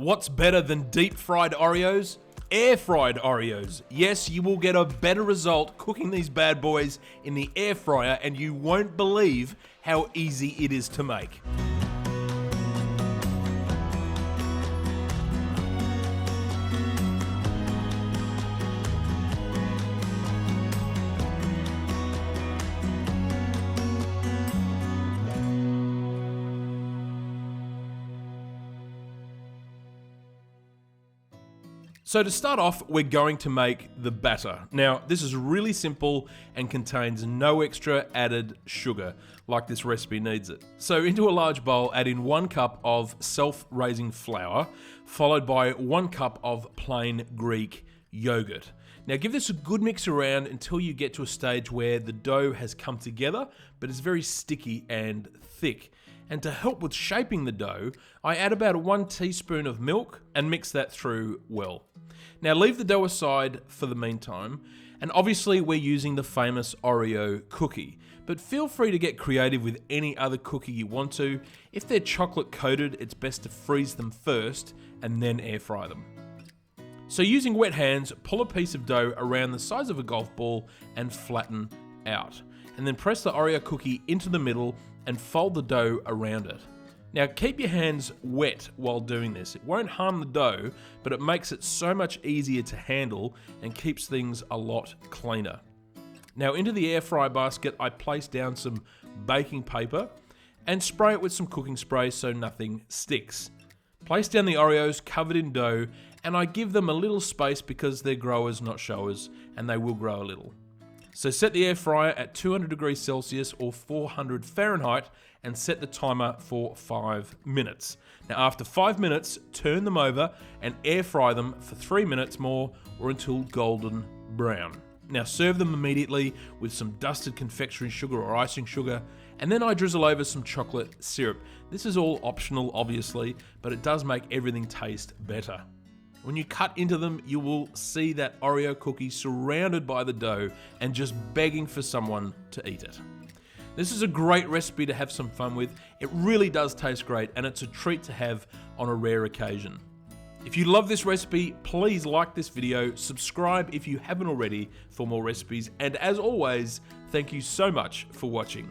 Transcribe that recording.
What's better than deep fried Oreos? Air fried Oreos. Yes, you will get a better result cooking these bad boys in the air fryer, and you won't believe how easy it is to make. So to start off, we're going to make the batter. Now, this is really simple and contains no extra added sugar, like this recipe needs it. So into a large bowl, add in 1 cup of self-raising flour, followed by 1 cup of plain Greek yogurt. Now give this a good mix around until you get to a stage where the dough has come together, but it's very sticky and thick. And to help with shaping the dough, I add about 1 teaspoon of milk and mix that through well. Now leave the dough aside for the meantime, and obviously we're using the famous Oreo cookie, but feel free to get creative with any other cookie you want to. If they're chocolate coated, it's best to freeze them first and then air fry them. So using wet hands, pull a piece of dough around the size of a golf ball and flatten out. And then press the Oreo cookie into the middle and fold the dough around it. Now keep your hands wet while doing this. It won't harm the dough, but it makes it so much easier to handle and keeps things a lot cleaner. Now into the air fry basket, I place down some baking paper and spray it with some cooking spray so nothing sticks. Place down the Oreos covered in dough, and I give them a little space because they're growers, not showers, and they will grow a little. So set the air fryer at 200 degrees Celsius or 400 Fahrenheit and set the timer for 5 minutes. Now after 5 minutes, turn them over and air fry them for 3 minutes more or until golden brown. Now serve them immediately with some dusted confectionery sugar or icing sugar, and then I drizzle over some chocolate syrup. This is all optional obviously, but it does make everything taste better. When you cut into them, you will see that Oreo cookie surrounded by the dough and just begging for someone to eat it. This is a great recipe to have some fun with. It really does taste great, and it's a treat to have on a rare occasion. If you love this recipe, please like this video, subscribe if you haven't already for more recipes, and as always, thank you so much for watching.